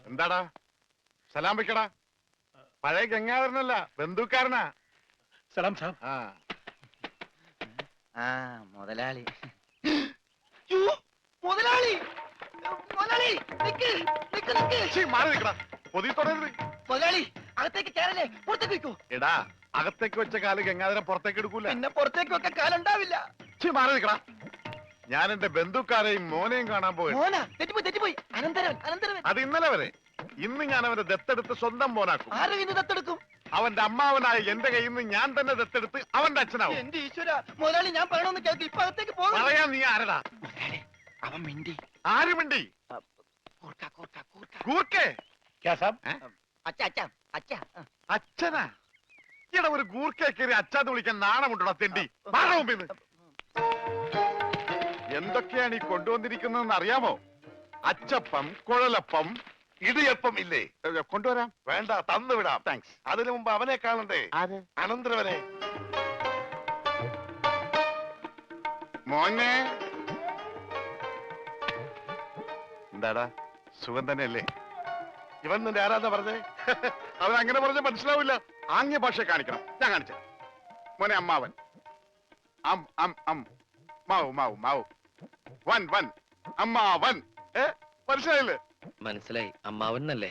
എന്താടാ സലാം വെക്കടാ. പഴയ ഗംഗാധരനല്ല, ബന്ധുക്കാരനാ. സലാം സാബ്. മുതലാളി. മുതലാളി മുതലാളി നിക്ക് നിക്ക് നിക്ക്. മാറി നിക്കടാ, പൊതി തുടരുത്. മുതലാളി അകത്തേക്ക് കയറല്ലേ, പുറത്തേക്ക് വെക്കൂ. എടാ, അകത്തേക്ക് വെച്ച കാല് ഗംഗാധരൻ പുറത്തേക്ക് എടുക്കൂല. പിന്നെ പുറത്തേക്ക് വെക്കാൻ കാലുണ്ടാവില്ല. മാറി നിക്കടാ. ഞാൻ എന്റെ ബന്ധുക്കാരെയും മോനെയും കാണാൻ പോയി. മോനാ? തെറ്റിപ്പോയി തെറ്റിപ്പോയി. അനന്തരവൻ അനന്തരവൻ. അത് ഇന്നലെ വരെ. ഇന്ന് ഞാൻ അവനെ ദത്തെടുത്ത് സ്വന്തം മോനാക്കും. ആരും ഇന്ന് ദത്തെടുക്കും? അവന്റെ അമ്മാവനായ എന്റെ കയ്യിൽ നിന്ന് ഞാൻ തന്നെ ദത്തെടുത്ത് അവന്റെ അച്ഛനാവും. എന്റെ ഈശ്വര, മുതലാളി ഞാൻ പറയണമെന്ന് കേൾക്ക്. ഇപ്പൊ അകത്തേക്ക് പോകാം. പറയാൻ നീ ആരടാ? അവൻ മിണ്ടി. ആര് മിണ്ടി? കൂർക്കേ? ക്യാ സാബ്? അച്ഛ അച്ഛ അച്ഛ. അച്ഛനാ? ഇവിടെ ഒരു ഗൂർക്കയെ കയറി അച്ഛാന്ന് വിളിക്കാൻ നാണമുണ്ടോ തെണ്ടി? മുമ്പിന്ന് എന്തൊക്കെയാണ് ഈ കൊണ്ടുവന്നിരിക്കുന്നതെന്ന് അറിയാമോ? അച്ചപ്പം, കുഴലപ്പം, ഇടിയപ്പം ഇല്ലേ? കൊണ്ടുവരാം. വേണ്ട, തന്നു വിടാം. താങ്ക്സ്. അതിനു മുമ്പ് അവനെ കാണണ്ടേ? അനന്തരവനെ. മോനെ, എന്താടാ സുഖം തന്നെയല്ലേ? ഇവൻ നിന്റെ ആരാധന പറഞ്ഞേ? അവൻ അങ്ങനെ പറഞ്ഞ മനസ്സിലാവില്ല. ആംഗ്യ ഭാഷ കാണിക്കണം. ഞാൻ കാണിച്ച മോനെ അമ്മാവൻ. അം അം അം മാവു മാവു മാവു വൻ വൻ അമ്മാവൻ. മനസ്സിലായില്ലേ? മനസ്സിലായി. അമ്മാവൻ എന്നല്ലേ?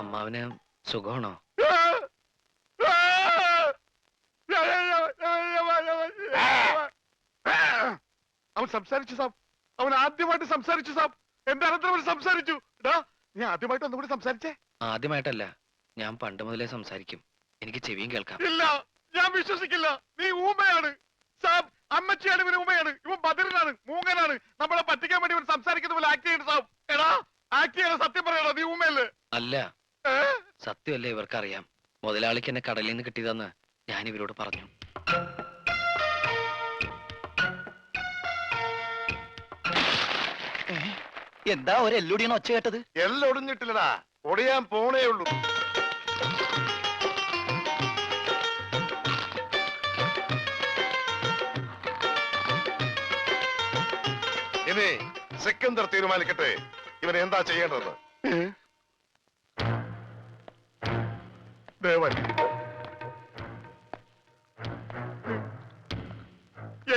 അമ്മാവന് സുഖമാണോ? അവൻ സംസാരിച്ചു സാബ്. അവൻ ആദ്യമായിട്ട് സംസാരിച്ചു സാബ്. എന്റെ അനന്തരം സംസാരിച്ചു. നീ ആദ്യമായിട്ട് ഒന്നുകൂടി സംസാരിച്ചേ. ആദ്യമായിട്ടല്ല, ഞാൻ പണ്ട് മുതലേ സംസാരിക്കും. എനിക്ക് ചെവിയും കേൾക്കാം. ഇല്ല, ഞാൻ വിശ്വസിക്കില്ല. നീ ഊമയാണ് സാബ്. അമ്മച്ചിയാണ് ഇവൻ ഊമയാണ്. ഇവൻ ബദിരനാണ്, മൂങ്ങനാണ്. നമ്മളെ പറ്റിക്കാൻ വേണ്ടി ഇവൻ സംസാരിക്കുന്ന പോലെ ആക്ട് ചെയ്യണം സാബ്. എടാ, ആക്ട് ചെയ്യണം. സത്യം പറയണോ? നീ ഊമയല്ലേ? അല്ല, സത്യമല്ലേ ഇവർക്കറിയാം. മുതലാളിക്ക് എന്നെ കടലിൽ നിന്ന് കിട്ടിയതെന്ന് ഞാൻ ഇവരോട് പറഞ്ഞു. എന്താ ഒരു എല്ലൊടിയാണ് ഒച്ച കേട്ടത്? എല്ലാം ഒടിഞ്ഞിട്ടില്ലടാ, ഒടിയാൻ പോണേ ഉള്ളൂ. ഇനി സിക്കന്ദർ തീരുമാനിക്കട്ടെ ഇവൻ എന്താ ചെയ്യേണ്ടത്. ദേവൻ,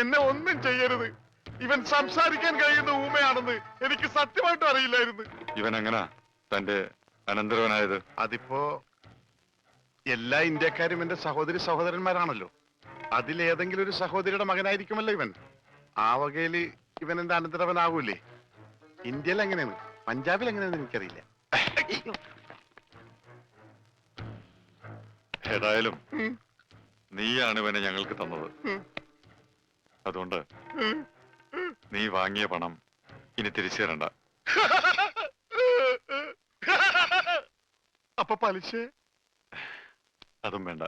എന്നെ ഒന്നും ചെയ്യരുത്. ഇവൻ സംസാരിക്കാൻ കഴിയുന്ന ഊമയാണെന്ന് എനിക്ക് സത്യമായിട്ടും അറിയില്ലായിരുന്നു. ഇവൻ എങ്ങനാ തന്റെ അനന്തരവനായത്? അതിപ്പോ എല്ലാ ഇന്ത്യക്കാരും എന്റെ സഹോദരി സഹോദരന്മാരാണല്ലോ. അതിലേതെങ്കിലും ഒരു സഹോദരിയുടെ മകനായിരിക്കുമല്ലോ ഇവൻ. ആ വകയില് ഇവൻ എന്റെ അനന്തരവനാകൂലേ? ഇന്ത്യയിൽ എങ്ങനെയാണ്, പഞ്ചാബിൽ എങ്ങനെയാണെന്ന് എനിക്കറിയില്ല. ഏതായാലും നീയാണ് ഇവനെ ഞങ്ങൾക്ക് തന്നത്. അതുകൊണ്ട് നീ വാങ്ങിയ പണം ഇനി തിരിച്ചു തരണ്ട. അപ്പൊ പലിശ? അതും വേണ്ട.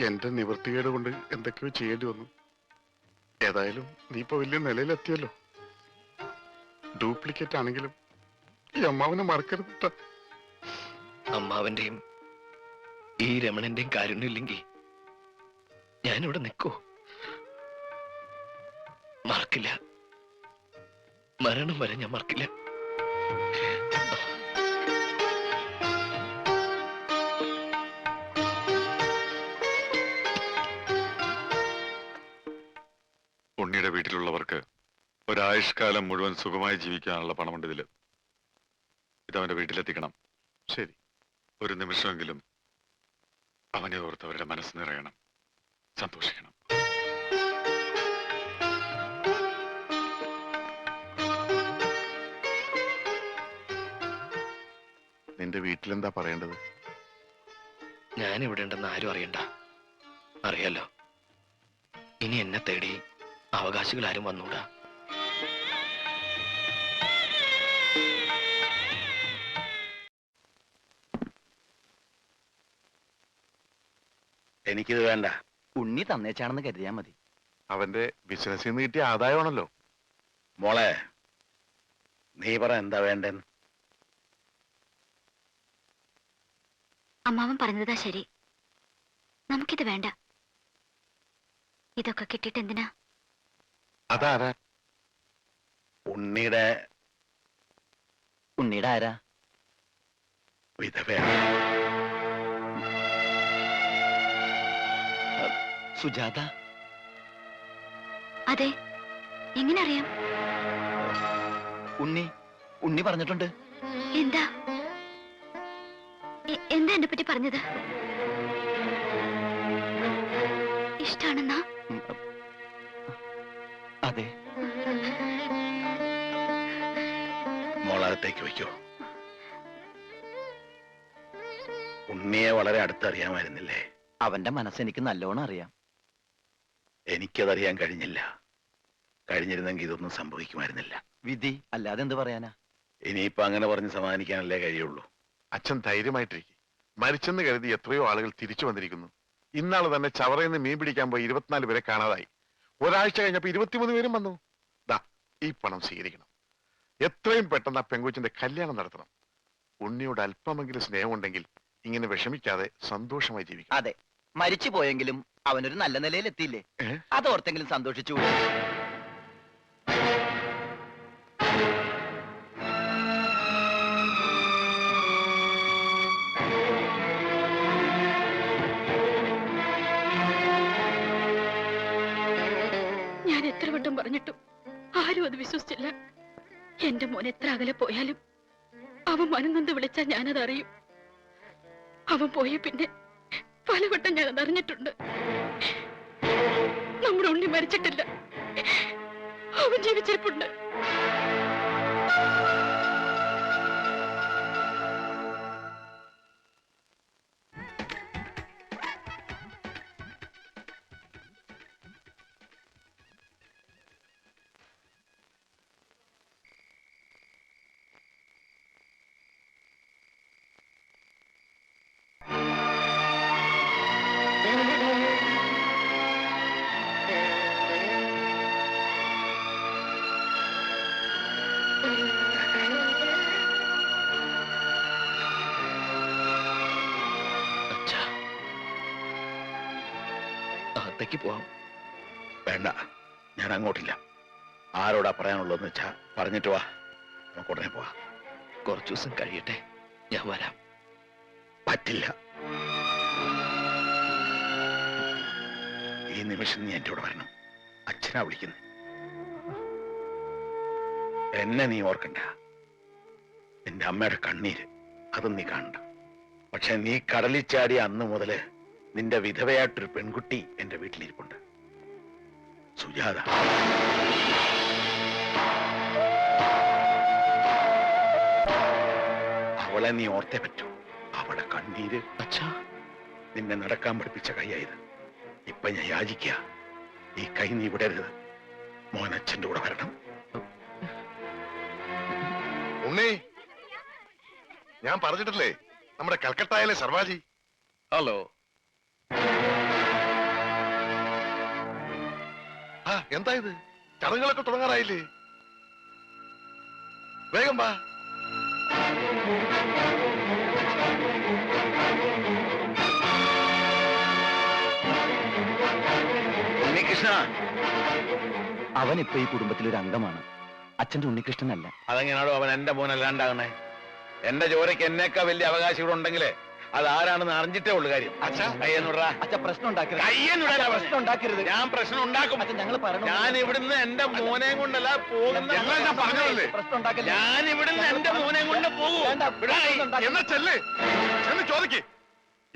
എന്റെ നിവൃത്തികേട് കൊണ്ട് എന്തൊക്കെയോ ചെയ്യേണ്ടി വന്നു. ഏതായാലും നീ ഇപ്പൊ വലിയ നിലയിലെത്തിയല്ലോ. ഡ്യൂപ്ലിക്കേറ്റ് ആണെങ്കിലും ഈ അമ്മാവനെ മറക്കരുത്. അമ്മാവന്റെയും ഈ രമണന്റെയും കാരുണ്യമില്ലെങ്കിൽ ഞാനിവിടെ നിൽക്കൂ? മറക്കില്ല, മരണം വരെ ഞാൻ മറക്കില്ല. ഉണ്ണിയുടെ വീട്ടിലുള്ളവർക്ക് ഒരായുഷ്കാലം മുഴുവൻ സുഖമായി ജീവിക്കാനുള്ള പണമുണ്ട് ഇതില്. ഇതവന്റെ വീട്ടിലെത്തിക്കണം. ശരി. ഒരു നിമിഷമെങ്കിലും അവനെ ഓർത്ത് അവരുടെ മനസ്സ് നിറയണം, സന്തോഷിക്കണം. നിന്റെ വീട്ടിലെന്താ പറയേണ്ടത്? ഞാൻ ഇവിടെ ഉണ്ടെന്ന് ആരും അറിയണ്ട. അറിയാലോ, ഇനി എന്നെ തേടി അവകാശികൾ ആരും വന്നൂടാ. എനിക്കിത് വേണ്ട. ഉണ്ണി തന്നേച്ചാണെന്ന് കരുതിയാ മതി. അവന്റെ ബിസിനസ്സിൽ നിന്ന് കിട്ടിയ ആദായമാണല്ലോ. മോളെ, നീ പറ എന്താ വേണ്ടെന്ന്. അമ്മാവൻ പറഞ്ഞതാ ശരി. നമുക്കിത് വേണ്ട. ഇതൊക്കെ കിട്ടിയിട്ട് എന്തിനാ? അതാരാ? ഉണ്ണിയുടെ ഉണ്ണിയുടെ ആരാ? വിധവയാണ്. സുജാത. അതെ, എങ്ങനെ അറിയാം? ഉണ്ണി പറഞ്ഞിട്ടുണ്ട്. എന്താ എന്താ എന്നെ പറ്റി പറഞ്ഞത്? ഇഷ്ടാണെന്നാ? അതെ. മോളകത്തേക്ക് വയ്ക്കോ. ഉണ്ണിയെ വളരെ അടുത്തറിയാമായിരുന്നില്ലേ? അവന്റെ മനസ്സെനിക്ക് നല്ലോണം അറിയാം. എനിക്കതറിയാൻ കഴിഞ്ഞില്ല. കഴിഞ്ഞിരുന്നെങ്കിൽ ഇതൊന്നും സംഭവിക്കുമായിരുന്നില്ല. വിധി അല്ലാതെ എന്ത് പറയാനാ? ഇനിയിപ്പോ അങ്ങനെ പറഞ്ഞ് സമാധാനിക്കാനല്ലേ കഴിയുള്ളൂ. അച്ഛൻ ധൈര്യമായിട്ടിരിക്കും. മരിച്ചെന്ന് കരുതി എത്രയോ ആളുകൾ തിരിച്ചു വന്നിരിക്കുന്നു. ഇന്നാള് തന്നെ ചവറയിൽ നിന്ന് മീൻ പിടിക്കാൻ പോയി 24 പേരെ കാണാതായി. ഒരാഴ്ച കഴിഞ്ഞപ്പോ 23 പേരും വന്നു. ദാ ഈ പണം സ്വീകരിക്കണം. എത്രയും പെട്ടെന്ന് ആ പെങ്കൊച്ചിന്റെ കല്യാണം നടത്തണം. ഉണ്ണിയോട് അല്പമെങ്കിലും സ്നേഹമുണ്ടെങ്കിൽ ഇങ്ങനെ വിഷമിക്കാതെ സന്തോഷമായി ജീവിക്കും. അതെ, മരിച്ചു പോയെങ്കിലും അവനൊരു നല്ല നിലയിൽ എത്തിയില്ലേ? അതോർത്തെങ്കിലും സന്തോഷിച്ചു. ഞാൻ എത്ര വട്ടം പറഞ്ഞിട്ടും ആരും അത് വിശ്വസിച്ചില്ല. എന്റെ മോൻ എത്ര അകലെ പോയാലും അവൻ മനംനൊന്ന് വിളിച്ചാൽ ഞാനത് അറിയും. അവൻ പോയ പിന്നെ പലവട്ടം ഞാനത് അറിഞ്ഞിട്ടുണ്ട്. നമ്മുടെ ഉണ്ണി മരിച്ചിട്ടില്ല, അവൻ ജീവിച്ചിരിപ്പുണ്ട്. അച്ഛാ, അകത്തേക്ക് പോവാം. വേണ്ട, ഞാൻ അങ്ങോട്ടില്ല. ആരോടാ പറയാനുള്ളതെന്ന് വെച്ചാ പറഞ്ഞിട്ട് വാ, നമുക്ക് ഉടനെ പോവാ. കുറച്ചു ദിവസം കഴിയട്ടെ, ഞാൻ വരാം. പറ്റില്ല. ഈ നിമിഷം നീ എന്റെ കൂടെ വരണം. അച്ഛനാ വിളിക്കുന്നത്. എന്നെ നീ ഓർക്കണ്ട. നിന്റെ അമ്മയുടെ കണ്ണീര് അതും നീ കാണണ്ട. പക്ഷെ നീ കടലിൽ ചാടിയ അന്ന് മുതല് നിന്റെ വിധവയായിട്ടൊരു പെൺകുട്ടി എന്റെ വീട്ടിലിരിപ്പുണ്ട്. സുജാത. അവളെ നീ ഓർത്തേ പറ്റൂ. അവളെ കണ്ണീര് അച്ഛാ, നിന്നെ നടക്കാൻ പഠിപ്പിച്ച കൈയായത്. ഇപ്പൊ ഞാൻ യാചിക്കുക, ഈ കൈ നീ വിടരുത്. മോൻ അച്ഛന്റെ കൂടെ വരണം. ഉണ്ണി, ഞാൻ പറഞ്ഞിട്ടില്ലേ നമ്മുടെ കൽക്കട്ടയിലെ സർവാജി. ഹലോ. ആ എന്താ ഇത്? ചടങ്ങുകളൊക്കെ തുടങ്ങാറായില്ലേ? വേഗം വാ. ഉണ്ണികൃഷ്ണ. അവൻ ഇപ്പൊ ഈ കുടുംബത്തിലൊരു അംഗമാണ്. അച്ഛന്റെ ഉണ്ണികൃഷ്ണനല്ല. അതെങ്ങനെയാണോ അവൻ എന്റെ മോനല്ലാണ്ടാകണേ? എന്റെ ജോലിക്ക് എന്നേക്കാ വലിയ അവകാശികളുണ്ടെങ്കിലേ അതാരാണെന്ന് അറിഞ്ഞിട്ടേ ഉള്ളു കാര്യം. കയ്യെന്നുടാ. അച്ഛ പ്രശ്നം ഉണ്ടാക്കരുത്. കയ്യെന്നുടാ. പ്രശ്നം ഉണ്ടാക്കരുത്. ഞാൻ പ്രശ്നം ഉണ്ടാക്കും. അച്ഛൻ ഞങ്ങൾ പറയണം. ഞാൻ ഇവിടുന്ന് എന്റെ മോനെ കൊണ്ടല്ല പോകുന്ന. എല്ലാം ഞാൻ പറഞ്ഞതല്ലേ? പ്രശ്നം ഉണ്ടാക്കരുത്. ഞാൻ ഇവിടുന്ന് എന്റെ മോനെ കൊണ്ട് പോകും. വേണ്ട, പ്രശ്നം ഉണ്ടാക്കരുത്. എന്നാ ചെല്ല്, ചെന്ന് ചോദിക്ക്.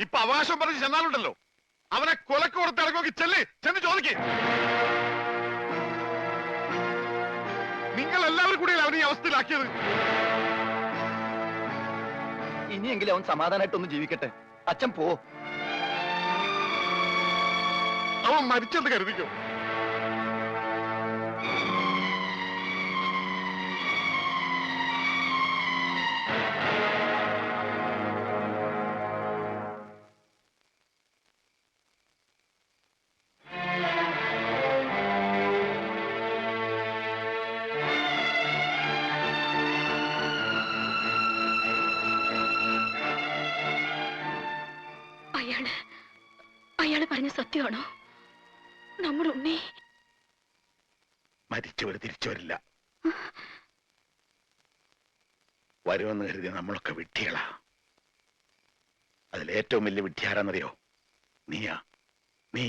ഇപ്പൊ അവകാശം പറഞ്ഞ് ചെന്നാലുണ്ടല്ലോ, അവനെ കൊലക്ക് കൊടുത്ത് ഇറങ്ങി. ചെല്ല്, ചെന്ന് ചോദിക്ക്. നിങ്ങൾ എല്ലാവരും കൂടി അവനെ ഈ അവസ്ഥയിലാക്കിയത്. ഇനിയെങ്കിലും അവൻ സമാധാനമായിട്ടൊന്ന് ജീവിക്കട്ടെ. അച്ഛൻ പോ. അവൻ മരിച്ചെന്ന് കരുതിക്കോ. സത്യമാണോ? നമ്മുടെ ഉണ്ണി മരിച്ചവർ തിരിച്ചു വരില്ല. വരുമെന്ന് കരുതി നമ്മളൊക്കെ വിഡ്ഢികളാ. അതിലേറ്റവും വലിയ വിഡ്ഢിയാരാന്നറിയോ? നീയാ. നീ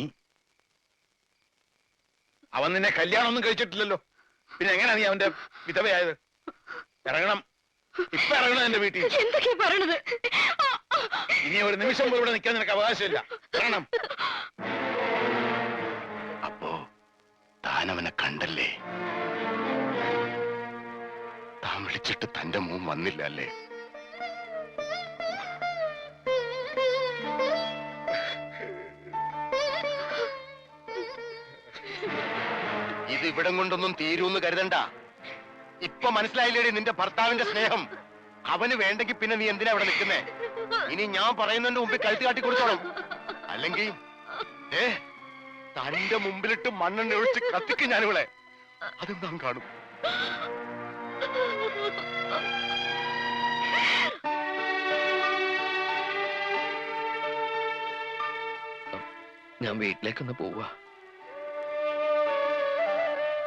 അവൻ നിന്നെ കല്യാണമൊന്നും കഴിച്ചിട്ടില്ലല്ലോ, പിന്നെ എങ്ങനെയാ നീ അവന്റെ വിധവയായത്? ഇറങ്ങണം, ഇപ്പൊ ഇറങ്ങണം എന്റെ വീട്ടിൽ. എന്തൊക്കെയാ പറയണത്? ഇനി ഒരു നിമിഷം പോലും ഇവിടെ നിൽക്കാൻ നിനക്ക് അവകാശമില്ല. ഇറങ്ങണം. അപ്പോ താനവനെ കണ്ടല്ലേ? താൻ വിളിച്ചിട്ട് തന്റെ മോൻ വന്നില്ല അല്ലേ? ഇത് ഇവിടം കൊണ്ടൊന്നും തീരൂന്ന് കരുതണ്ട. ഇപ്പൊ മനസ്സിലായില്ലേടി നിന്റെ ഭർത്താവിന്റെ സ്നേഹം? അവന് വേണ്ടെങ്കിൽ പിന്നെ നീ എന്തിനാ ഇവിടെ നിൽക്കുന്നേ? ഇനി ഞാൻ പറയുന്നതിന്റെ മുമ്പിൽ കഴുത്ത് കാട്ടി കൊടുത്തോണം. അല്ലെങ്കിൽ തന്റെ മുമ്പിലിട്ട് മണ്ണെണ്ണ ഒഴിച്ച് കത്തിക്കും ഞാനിവിടെ. അതും നാം കാണും. ഞാൻ വീട്ടിലേക്കൊന്ന് പോവാ.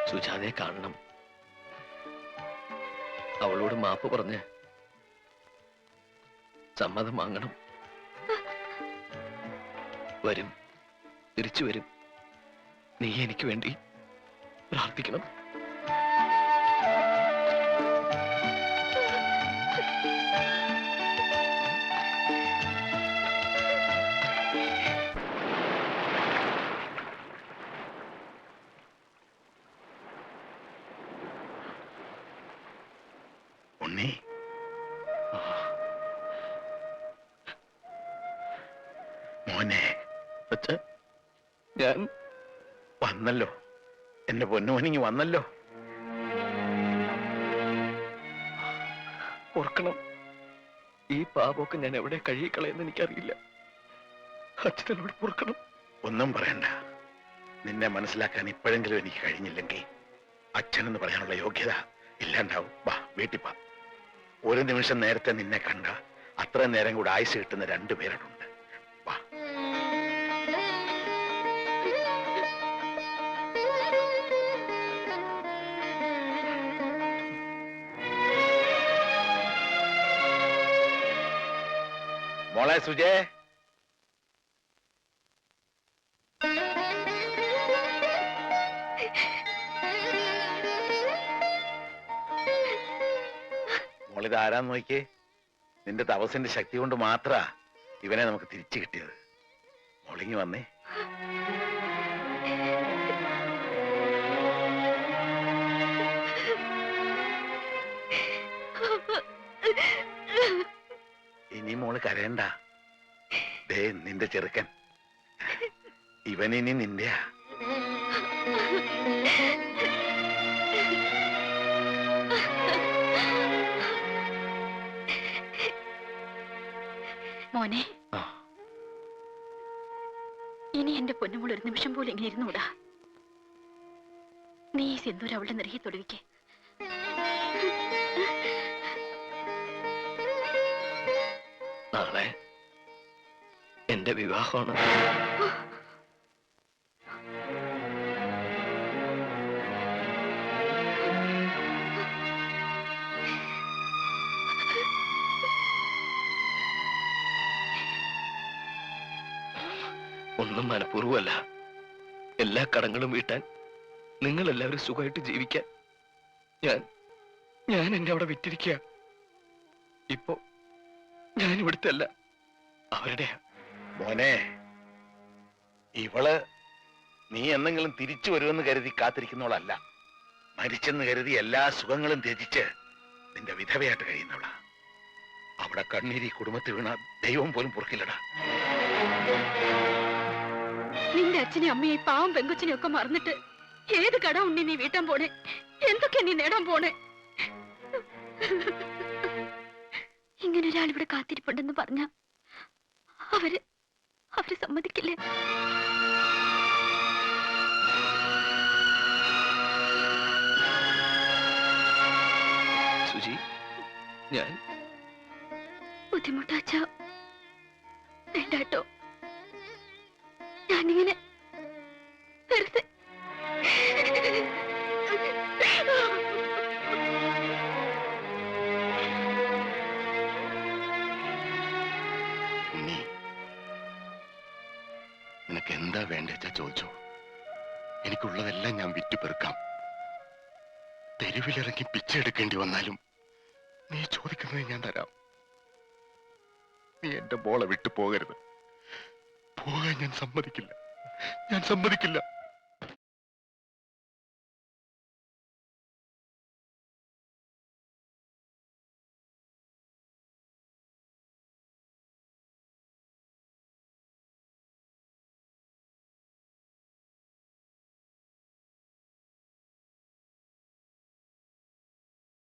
സുജാതയെ കാണണം. അവളോട് മാപ്പ് പറഞ്ഞ് സമ്മതം വാങ്ങണം. വരും, തിരിച്ചു വരും. നീ എനിക്ക് വേണ്ടി പ്രാർത്ഥിക്കണം. ഉണ്ണി, മോനെ, അച്ഛാ, ഞാൻ വന്നല്ലോ. എന്റെ പൊന്നുമോനിങ്ങി വന്നല്ലോ. ഓർക്കണം, ഈ പാപമൊക്കെ ഞാൻ എവിടെ കഴുകിക്കളയെന്ന് എനിക്കറിയില്ല. അച്ഛനോട് ഓർക്കണം. ഒന്നും പറയണ്ട. നിന്നെ മനസ്സിലാക്കാൻ ഇപ്പോഴെങ്കിലും എനിക്ക് കഴിഞ്ഞില്ലെങ്കിൽ അച്ഛനെന്ന് പറയാനുള്ള യോഗ്യത ഇല്ലാണ്ടാവും. വാ, വീട്ടിൽ വാ. ഒരു നിമിഷം നേരത്തെ നിന്നെ കണ്ട അത്ര നേരം കൂടെ ആയുസ് കിട്ടുന്ന രണ്ടുപേരുണ്ട്. വാ. മോളെ സുജേ, മോളിത് ആരാന്ന് നോക്കിയേ. നിന്റെ തപസ്സിന്റെ ശക്തി കൊണ്ട് മാത്രാ ഇവനെ നമുക്ക് തിരിച്ചു കിട്ടിയത്. മോളിങ്ങി വന്നേ. ഇനി മോള് കരയണ്ട. ദേ നിന്റെ ചെറുക്കൻ, ഇവനിനി നിന്റെയാ. മോനെ, ഇനി എന്റെ പൊന്നുമോൾ ഒരു നിമിഷം പോലും ഇങ്ങനെ ഇരുന്നൂടാ. നീ ഈ സിന്ദൂരം അവളുടെ നിറയെ തൊടുവിക്ക്. നാളെ എന്റെ വിവാഹമാണ്. ഒന്നും മനഃപൂർവ്വമല്ല. എല്ലാ കടങ്ങളും വീട്ടാൻ, നിങ്ങൾ എല്ലാവരും സുഖമായിട്ട് ജീവിക്കാൻ ഞാൻ എന്നെ അവിടെ വിറ്റിരിക്കുക. ഇപ്പോ ഞാൻ ഇവിടുത്തെ അല്ല, അവരുടെയാ. മോനെ, ഇവള് നീ എന്തെങ്കിലും തിരിച്ചു വരുമെന്ന് കരുതി കാത്തിരിക്കുന്നവളല്ല. മരിച്ചെന്ന് കരുതി എല്ലാ സുഖങ്ങളും ത്യജിച്ച് നിന്റെ വിധവയായിട്ട് കഴിയുന്നവളാ. അവിടെ കണ്ണീരി കുടുംബത്തിൽ വീണ ദൈവം പോലും പൊറുക്കില്ലടാ. നിന്റെ അച്ഛനെ അമ്മയെ പാവം പെങ്കൊച്ചിനെ ഒക്കെ മറന്നിട്ട് ഏത് കട ഉണ്ണി നീ വീട്ടാൻ പോണേ? എന്തൊക്കെയാ നീ നേടാൻ പോണേ? ഇങ്ങനെ ഒരാൾ ഇവിടെ കാത്തിരിപ്പുണ്ടെന്ന് പറഞ്ഞ അവര് സമ്മതിക്കില്ലേ? സുജി, ഞാൻ ബുദ്ധിമുട്ടാച്ച വേണ്ടാട്ടോ. ഞാനിങ്ങനെ എനിക്കുള്ളതെല്ലാം ഞാൻ വിറ്റു പെറുക്കാം. തെരുവിലിറങ്ങി പിച്ചെടുക്കേണ്ടി വന്നാലും നീ ചോദിക്കുന്നത് ഞാൻ തരാം. നീ എന്റെ മോളെ വിട്ടു പോകരുത്. പോകാൻ ഞാൻ സമ്മതിക്കില്ല.